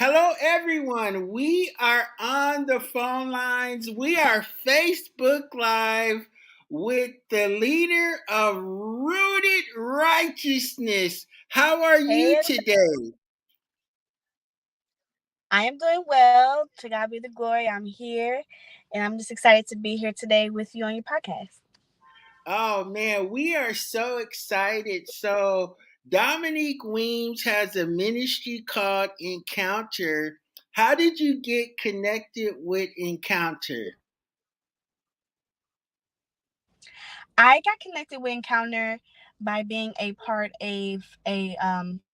Hello, everyone. We are on the phone lines. We are Facebook Live with the leader of Rooted Righteousness. How are Hey, you today? I am doing well. To God be the glory. I'm here, and I'm just excited to be here today with you on your podcast. Oh, man, we are so excited. So, Dominique Weems has a ministry called Encounter. How did you get connected with Encounter? I got connected with Encounter by being a part of a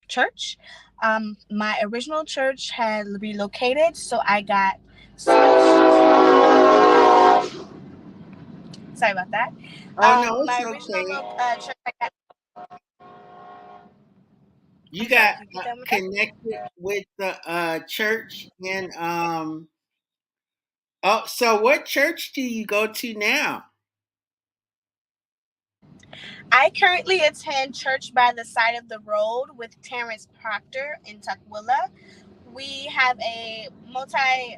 church. My original church had relocated, so I got switched. Sorry about that. Oh, no, it's My original okay. church, I got. You I'm sorry. got Can you repeat that one more time? connected with the church and oh, so what church do you go to now? I currently attend Church by the Side of the Road with Terrence Proctor in Tukwila. We have a multi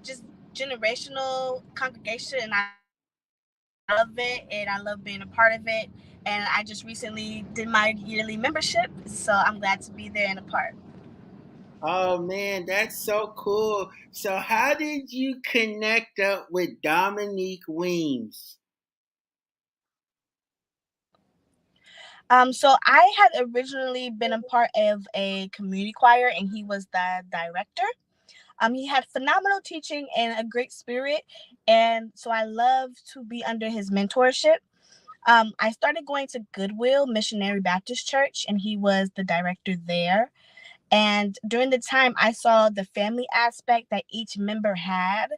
just generational congregation, and I love it, and I love being a part of it. And I just recently did my yearly membership, so I'm glad to be there and a part. Oh man, that's so cool. So how did you connect up with Dominique Weems? So I had originally been a part of a community choir, and he was the director. He had phenomenal teaching and a great spirit, and so I love to be under his mentorship. I started going to Goodwill Missionary Baptist Church, and he was the director there. And during the time, I saw the family aspect that each member had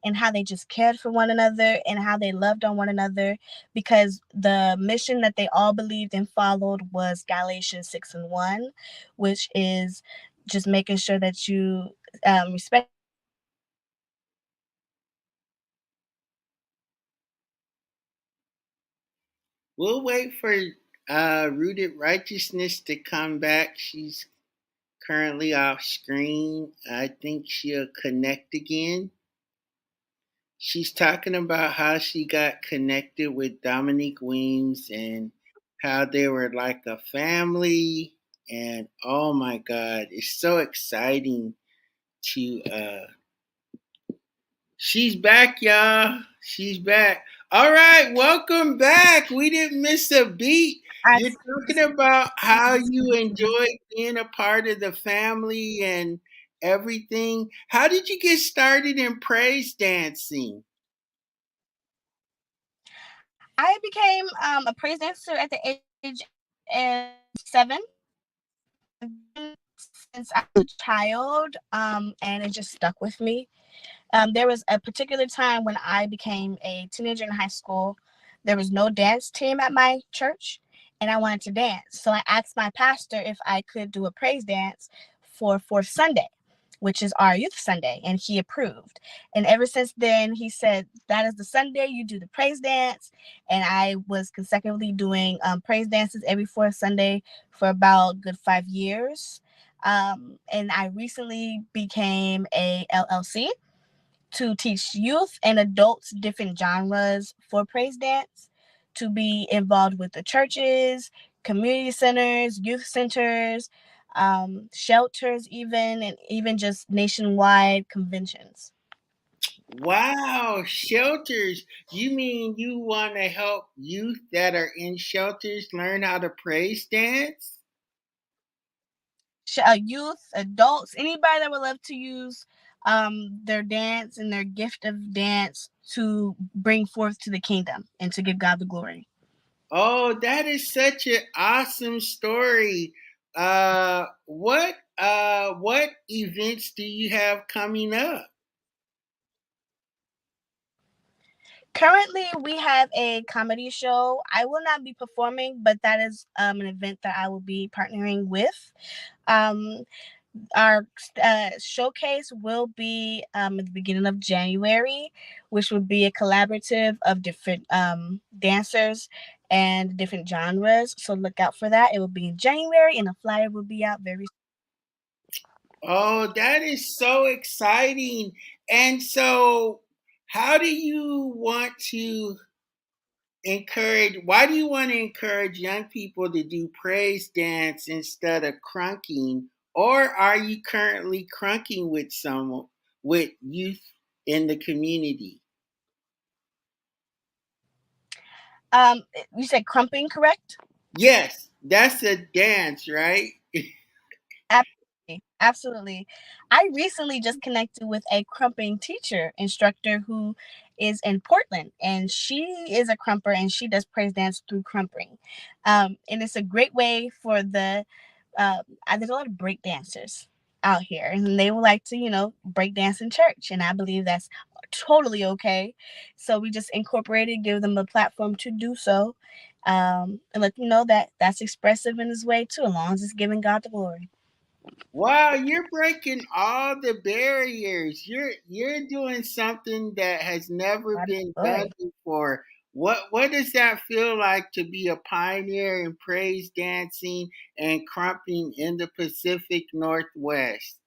and how they just cared for one another and how they loved on one another, because the mission that they all believed and followed was Galatians 6 and 1, which is just making sure that you respect. We'll wait for Rooted Righteousness to come back. She's currently off screen. I think she'll connect again. She's talking about how she got connected with Dominique Weems and how they were like a family. And oh my God, it's so exciting to. She's back, y'all. She's back. All right, welcome back. We didn't miss a beat. I You're talking about how you enjoy being a part of the family and everything. How did you get started in praise dancing? I became a praise dancer at the age of 7. Since I was a child, and it just stuck with me. There was a particular time when I became a teenager in high school. There was no dance team at my church, and I wanted to dance. So I asked my pastor if I could do a praise dance for Fourth Sunday, which is our youth Sunday, and he approved. And ever since then, he said, "That is the Sunday you do the praise dance." And I was consecutively doing praise dances every fourth Sunday for about a good 5 years. And I recently became a LLC to teach youth and adults different genres for praise dance, to be involved with the churches, community centers, youth centers, shelters, and even just nationwide conventions. Wow, shelters. You mean you want to help youth that are in shelters learn how to praise dance? Youth, adults, anybody that would love to use their dance and their gift of dance to bring forth to the kingdom and to give God the glory. Oh, that is such an awesome story. What events do you have coming up? Currently, we have a comedy show. I will not be performing, but that is an event that I will be partnering with. Um, our showcase will be at the beginning of January, which would be a collaborative of different dancers and different genres. So look out for that. It will be in January, and the flyer will be out very soon. Oh, that is so exciting. And so, how do you want to why do you want to encourage young people to do praise dance instead of crunking? Or are you currently crunking with someone, with youth in the community? You said crumping, correct? Yes, that's a dance, right? Absolutely. Absolutely. I recently just connected with a crumping teacher instructor who is in Portland, and she is a crumper and she does praise dance through crumping. And it's a great way for there's a lot of break dancers out here, and they would like to, break dance in church. And I believe that's totally okay. So we just incorporated, give them a platform to do so, and let them know that that's expressive in his way too, as long as it's giving God the glory. Wow, you're breaking all the barriers. You're doing something that has never God been done glory. before. What does that feel like to be a pioneer in praise dancing and crumping in the Pacific Northwest?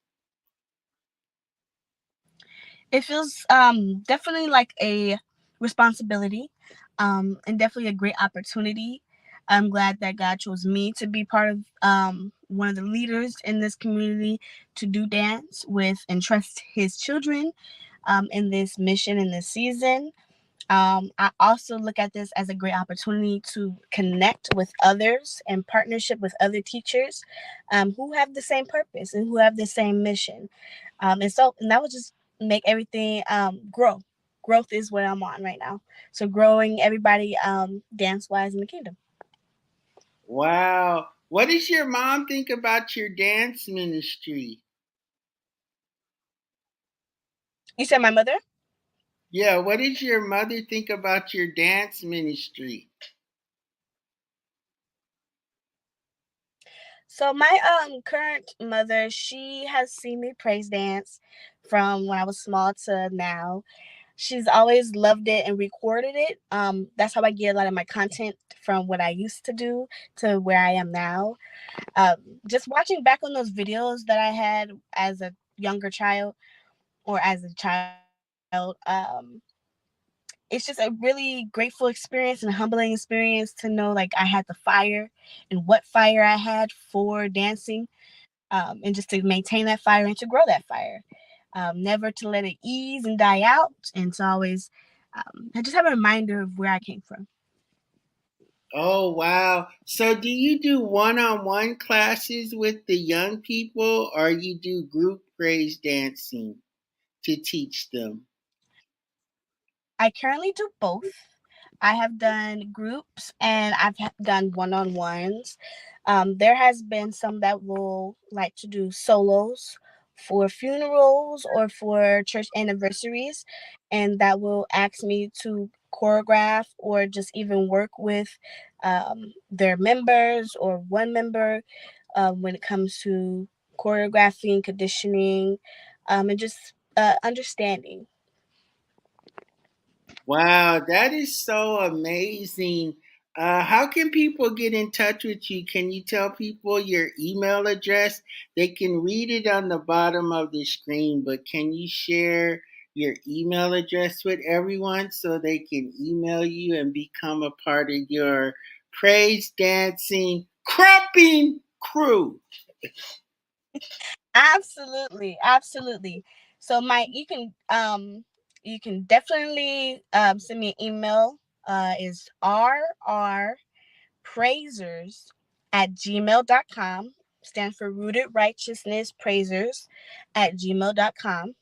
It feels definitely like a responsibility, and definitely a great opportunity. I'm glad that God chose me to be part of one of the leaders in this community to do dance with and trust His children in this mission in this season. I also look at this as a great opportunity to connect with others and partnership with other teachers who have the same purpose and who have the same mission. And that would just make everything grow. Growth is what I'm on right now. So growing everybody dance wise in the kingdom. Wow. What does your mom think about your dance ministry? You said my mother? Yeah, what does your mother think about your dance ministry? So my current mother, she has seen me praise dance from when I was small to now. She's always loved it and recorded it. That's how I get a lot of my content from what I used to do to where I am now. Just watching back on those videos that I had as a younger child or as a child, it's just a really grateful experience and a humbling experience to know like I had the fire and what fire I had for dancing, and just to maintain that fire and to grow that fire. Never to let it ease and die out, and to always I just have a reminder of where I came from. Oh, wow. So, do you do one on one classes with the young people or you do group praise dancing to teach them? I currently do both. I have done groups and done one-on-ones. There has been some that will like to do solos for funerals or for church anniversaries, and that will ask me to choreograph or just even work with their members or one member when it comes to choreographing, conditioning, and just understanding. Wow, that is so amazing. How can people get in touch with you? Can you tell people your email address? They can read it on the bottom of the screen, but can you share your email address with everyone so they can email you and become a part of your praise dancing crumping crew? Absolutely, absolutely. So my you can definitely send me an email. Is rrpraisers@gmail.com. Stands for Rooted Righteousness Praisers at gmail.com.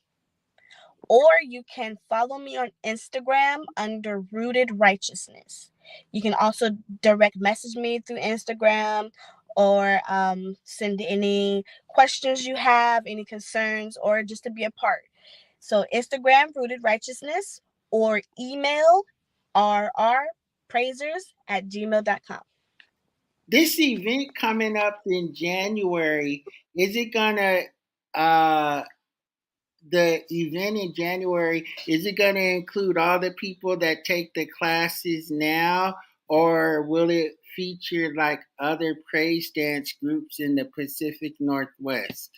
Or you can follow me on Instagram under Rooted Righteousness. You can also direct message me through Instagram, or send any questions you have, any concerns, or just to be a part. So Instagram, Rooted Righteousness, or email rrpraisers@gmail.com. This event coming up in January, is it gonna uh the event in January, is it going to include all the people that take the classes now, or will it feature like other praise dance groups in the Pacific Northwest?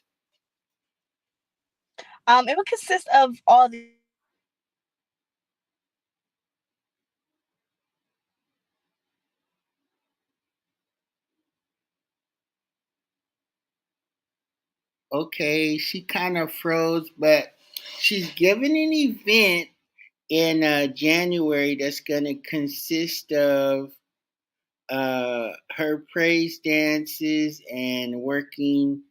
It would consist of all the Okay, she kind of froze, but she's giving an event in January that's going to consist of her praise dances and working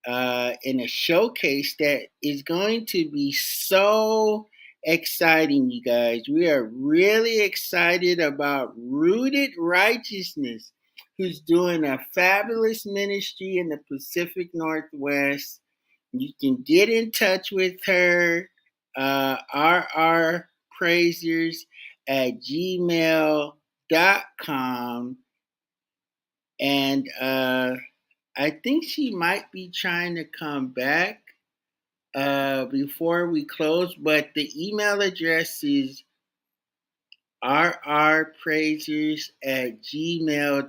in a showcase that is going to be so exciting, you guys. We are really excited about Rooted Righteousness, who's doing a fabulous ministry in the Pacific Northwest. You can get in touch with her, rrpraisers at gmail.com. And I think she might be trying to come back before we close, but the email address is rrpraisers at gmail.com.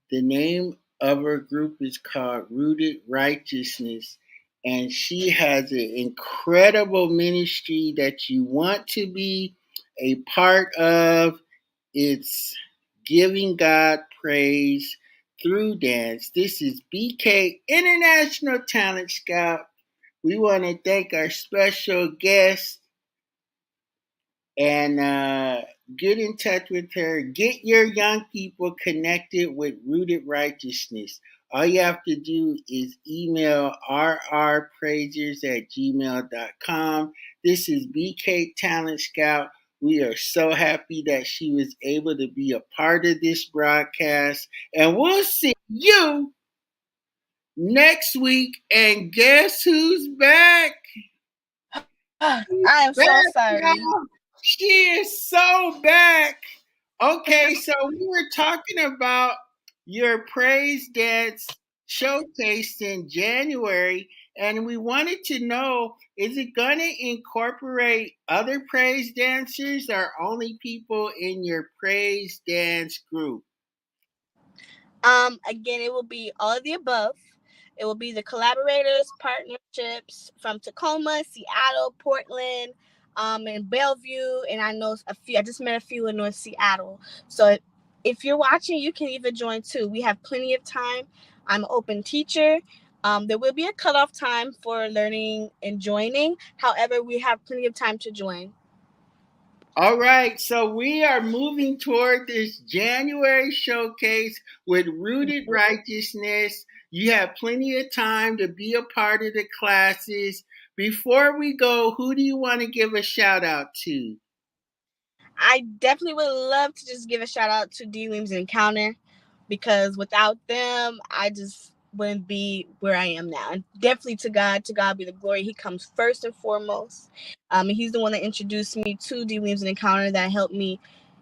The name of her group is called Rooted Righteousness, and she has an incredible ministry that you want to be a part of. It's giving God praise through dance. This is BK International Talent Scout. We want to thank our special guest and get in touch with her. Get your young people connected with Rooted Righteousness. All you have to do is email rrpraisers at gmail.com. This is BK Talent Scout. We are so happy that she was able to be a part of this broadcast. And we'll see you next week. And guess who's back? I am so Back, sorry. y'all. She is so back. Okay, so we were talking about your praise dance showcase in January, and we wanted to know, is it going to incorporate other praise dancers or only people in your praise dance group? Again, it will be all of the above. It will be the collaborators, partnerships from Tacoma, Seattle, Portland, and Bellevue, and I know a few. I just met a few in North Seattle. So if you're watching, you can even join too. We have plenty of time. I'm an open teacher. There will be a cutoff time for learning and joining. However, we have plenty of time to join. All right, so we are moving toward this January showcase with Rooted Righteousness. You have plenty of time to be a part of the classes. Before we go, who do you want to give a shout out to? I definitely would love to just give a shout out to D. Williams Encounter because without them, I just wouldn't be where I am now. And definitely to God be the glory. He comes first and foremost. He's the one that introduced me to D. Williams Encounter, that helped me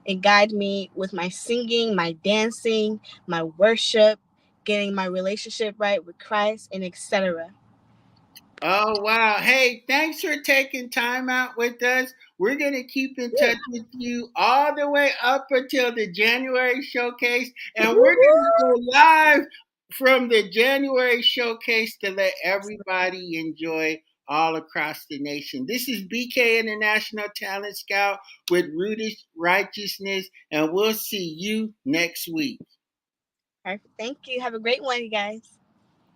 and guide me with my singing, my dancing, my worship, getting my relationship right with Christ, and etc. Oh, wow. Hey, thanks for taking time out with us. We're going to keep in touch with you all the way up until the January showcase. And we're going to go live from the January showcase to let everybody enjoy all across the nation. This is BK International Talent Scout with Rooted Righteousness, and we'll see you next week. Perfect. Thank you. Have a great one, you guys.